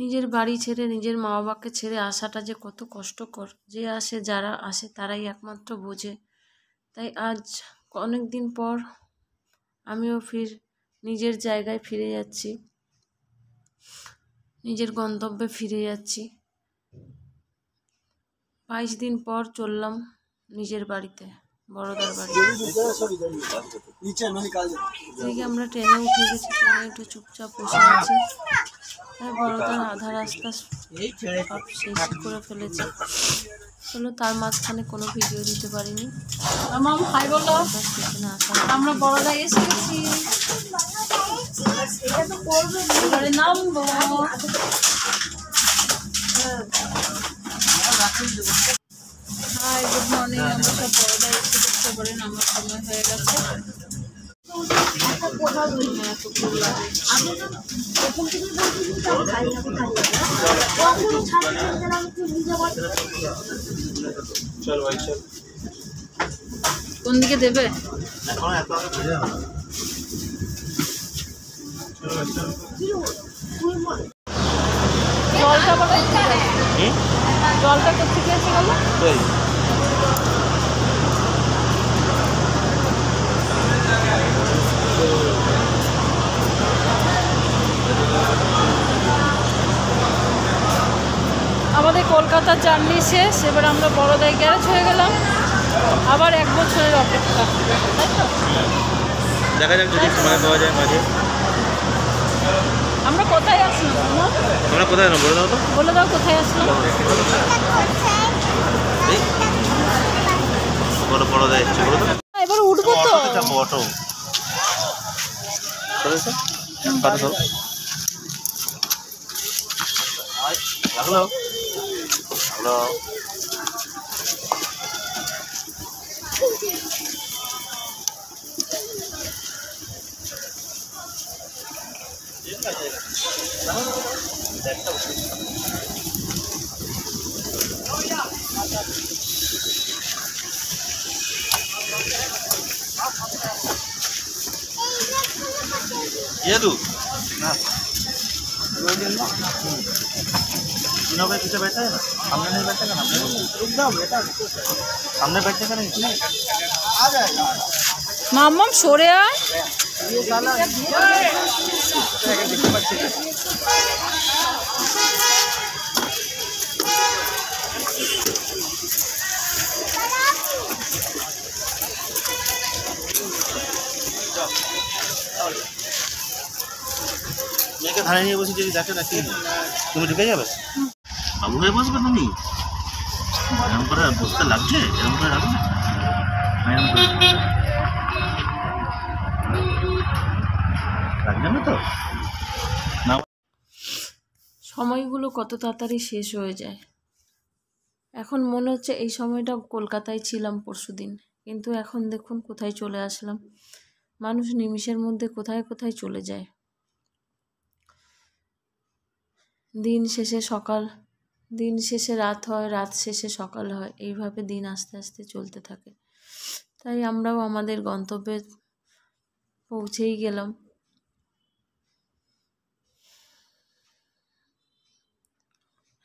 নিজের বাড়ি ছেড়ে নিজের মা বাবাকে ছেড়ে আসাটা যে কত কষ্টকর, যে আসে যারা আসে তারাই একমাত্র বোঝে। তাই আজ অনেক দিন পর আমিও নিজের জায়গায় ফিরে যাচ্ছি, নিজের গন্তব্যে ফিরে যাচ্ছি। 22 দিন পর চললাম নিজের বাড়িতে, বড়দার বাড়িতে। এদিকে আমরা ট্রেনে উঠে গেছি, ট্রেনে উঠে চুপচাপ বসে আছি। তাই বড়দার আধা রাস্তা সব শেষ করে ফেলেছে। চলো, তার মাঝখানে কোনো ভিডিও দিতে পারিনি। আমরা বড়দা এসে গেছি, এবারে নামবো। Hi, good morning. আমরা সব বড়দা এসে গেছি, এবারে নামার সময় হয়ে গেছে। কোন দিকে দেবে? জলটা কোথেকে এসে গেল? আমাদের কলকাতার জার্নি শেষ, এবার আমরা বড়দায় গ্যারেজ হয়ে গেলাম। আবার 1 বছরের অপেক্ষা, তাই তো? দেখা যাক যদি সময় পাওয়া যায় মাঝে। আমরা কোথায় আসলাম? আমরা কোথায় না বলে দাও তো, বলে দাও কোথায় আসলাম। বড় বড় যাচ্ছে বলো তো। এবার উঠবো তো, চাপো অটো চলেছে কত সব হ্যালো হ্যালো। ये तू ना तीनों पे पीछे बैठा है ना, सामने नहीं बैठेगा ना, रुक जाओ बेटा, सामने बैठेगा नहीं आ जाएगा। মাম্মাম সরে আয়। মেয়েকে ধারে নিয়ে বসে যদি দেখে না কি তুমি ঢুকে যাবে, বাবু হয়ে বসবে তুমি। এরকম করে বসতে লাগছে, এরকম করে রাখবে রাখবে তো না। সময়গুলো কত তাড়াতাড়ি শেষ হয়ে যায়। এখন মনে হচ্ছে এই সময়টা কলকাতায় ছিলাম পরশুদিন, কিন্তু এখন দেখুন কোথায় চলে আসলাম। মানুষ নিমিষের মধ্যে কোথায় কোথায় চলে যায়। দিন শেষে রাত হয়, রাত শেষে সকাল হয়, এইভাবে দিন আস্তে আস্তে চলতে থাকে। তাই আমরাও আমাদের গন্তব্যে পৌঁছেই গেলাম।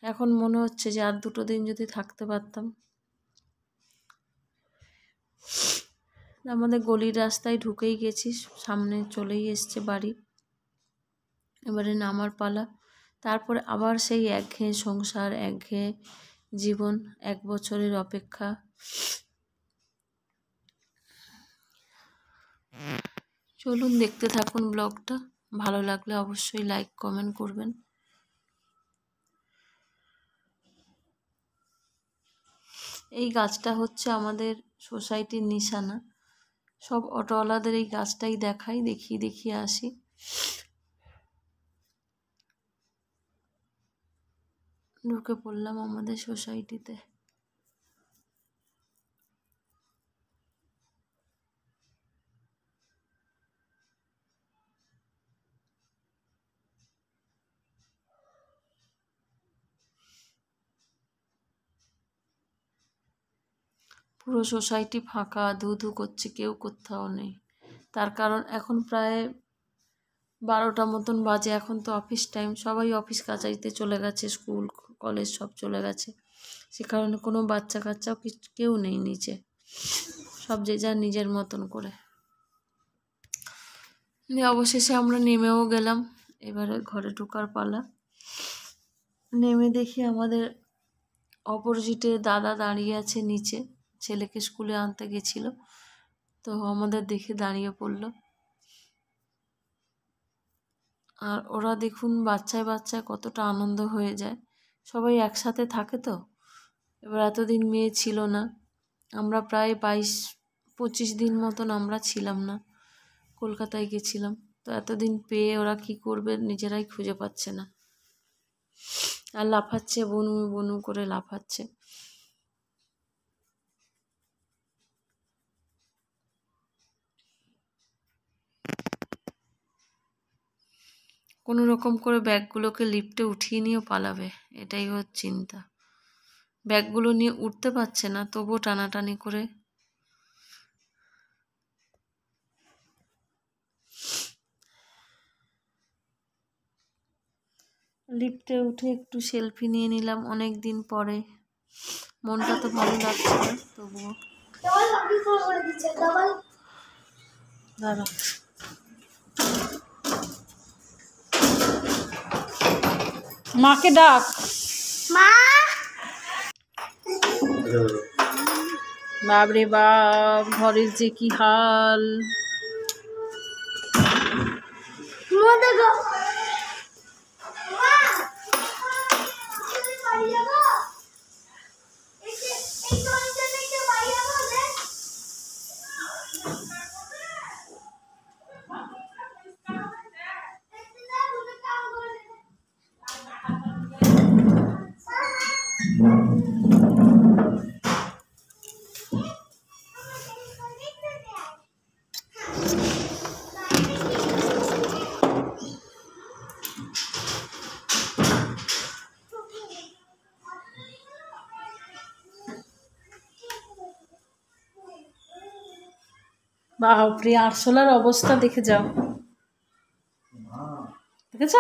এখন মনে হচ্ছে যে আর 2 দিন যদি থাকতে পারতাম। আমাদের গলির রাস্তায় ঢুকেই গেছি, সামনে চলেই এসছে বাড়ি। এবারে নামার পালা। তারপরে আবার সেই একঘেয়ে সংসার, একঘেয়ে জীবন, 1 বছরের অপেক্ষা। চলুন দেখতে থাকুন ব্লগটা। ভালো লাগলে অবশ্যই লাইক কমেন্ট করবেন। এই গাছটা হচ্ছে আমাদের সোসাইটির নিশানা। সব অটোওয়ালাদের এই গাছটাই দেখিয়ে আসি। ঢুকে পড়লাম আমাদের সোসাইটিতে। পুরো সোসাইটি ফাঁকা, ধু ধু করছে, কেউ কোথাও নেই। তার কারণ এখন প্রায় 12টা মতন বাজে। এখন তো অফিস টাইম, সবাই অফিস কাছারিতে চলে গেছে, স্কুল কলেজ সব চলে গেছে। সে কারণে কোনো বাচ্চা কাচ্চাও কেউ নেই নিচে, সব যে যার নিজের মতন করে। অবশেষে আমরা নেমেও গেলাম, এবারে ঘরে ঢোকার পালা। নেমে দেখি আমাদের অপোজিটে দাদা দাঁড়িয়ে আছে নিচে, ছেলেকে স্কুলে আনতে গেছিল, তো আমাদের দেখে দাঁড়িয়ে পড়লো। আর ওরা দেখুন বাচ্চায় বাচ্চায় কতটা আনন্দ হয়ে যায়, সবাই একসাথে থাকে তো। এবার এতদিন মেয়ে ছিল না, আমরা প্রায় 22-25 দিন মতন আমরা ছিলাম না, কলকাতায় গেছিলাম। তো এতদিন পেয়ে ওরা কি করবে নিজেরাই খুঁজে পাচ্ছে না, আর লাফাচ্ছে, বনু বনু করে লাফাচ্ছে। কোনো রকম করে ব্যাগগুলোকে লিফটে উঠিয়ে নিয়ে পালাবে, এটাই ওর চিন্তা। ব্যাগগুলো নিয়ে উঠতে পারছে না, তবুও টানাটানি করে। লিফটে উঠে একটু সেলফি নিয়ে নিলাম অনেক দিন পরে। মনটা তো ভালো লাগছে না, তবুও দাঁড়া। মাকে ডাক। মা, বাপরে বাপ, ঘরের যে কি হাল। মা দেখো। মা, বাড়ি যাবো? এই ট্রেনটা দেখতে বাড়ি যাবো রে? দেখতে যা, দুটো কাম করে দে। বাপরে, আরশোলার অবস্থা দেখে যাও, দেখেছ?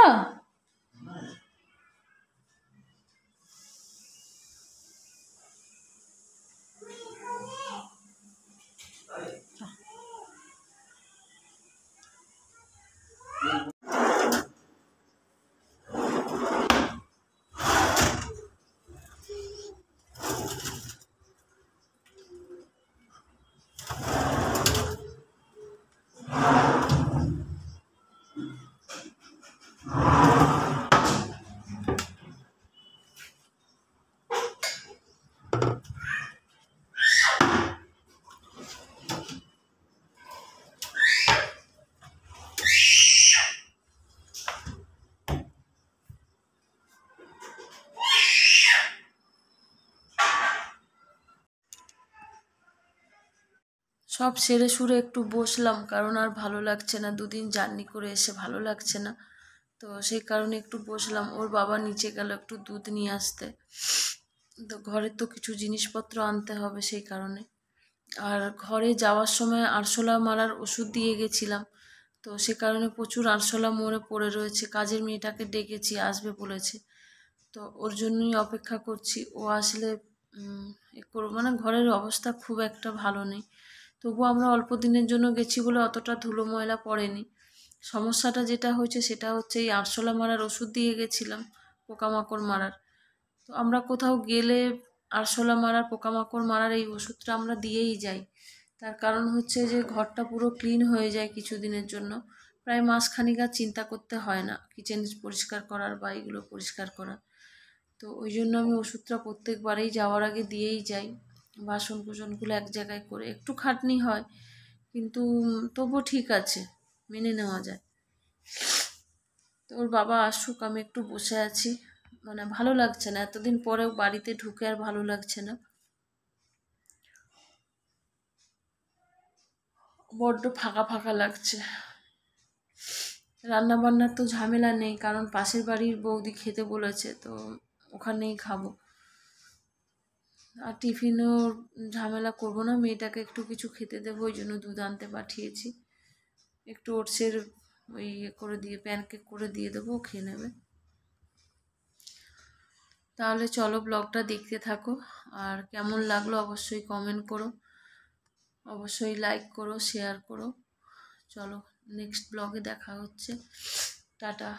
সব সেরে সুরে একটু বসলাম, কারণ আর ভালো লাগছে না, দুদিন জার্নি করে এসে ভালো লাগছে না। তো সেই কারণে একটু বসলাম। ওর বাবা নিচে গেল একটু দুধ নিয়ে আসতে, তো ঘরের তো কিছু জিনিসপত্র আনতে হবে সেই কারণে। আর ঘরে যাওয়ার সময় আরশোলা মারার ওষুধ দিয়ে গেছিলাম, তো সে কারণে প্রচুর আরশোলা মরে পড়ে রয়েছে। কাজের মেয়েটাকে ডেকেছি, আসবে বলেছে, তো ওর জন্যই অপেক্ষা করছি। ও আসলে মানে ঘরের অবস্থা খুব একটা ভালো নেই, তবু আমরা অল্প দিনের জন্য গেছি বলে অতটা ধুলো ময়লা পড়েনি। সমস্যাটা যেটা হয়েছে সেটা হচ্ছে এই আরশোলা মারার ওষুধ দিয়ে গেছিলাম, পোকামাকড় মারার। তো আমরা কোথাও গেলে আরশোলা মারার, পোকামাকড় মারার এই ওষুধটা আমরা দিয়েই যাই। তার কারণ হচ্ছে যে ঘরটা পুরো ক্লিন হয়ে যায় কিছুদিনের জন্য, প্রায় মাসখানেক আর চিন্তা করতে হয় না কিচেন পরিষ্কার করার বা এগুলো পরিষ্কার করার। তো ওই জন্য আমি ওষুধটা প্রত্যেকবারেই যাওয়ার আগে দিয়েই যাই। বাসন কুসনগুলো এক জায়গায় করে একটু খাটনি হয়, কিন্তু তবুও ঠিক আছে, মেনে নেওয়া যায়। তো ওর বাবা আসুক, আমি একটু বসে আছি, মানে ভালো লাগছে না, এতদিন পরেও বাড়িতে ঢুকে আর ভালো লাগছে না, বড্ড ফাঁকা ফাঁকা লাগছে। রান্না বান্নার তো ঝামেলা নেই, কারণ পাশের বাড়ির বৌদি খেতে বলেছে, তো ওখানেই খাবো। আর টিফিনও ঝামেলা করবো না, মেয়েটাকে একটু কিছু খেতে দেবো, ওই জন্য দুধ আনতে পাঠিয়েছি। একটু ওটসের ওই ইয়ে করে দিয়ে প্যানকেক করে দিয়ে দেবো, খেয়ে নেবে। তাহলে চলো ব্লগটা দেখতে থাকো, আর কেমন লাগলো অবশ্যই কমেন্ট করো, অবশ্যই লাইক করো, শেয়ার করো। চলো নেক্সট ব্লগে দেখা হচ্ছে, টাটা।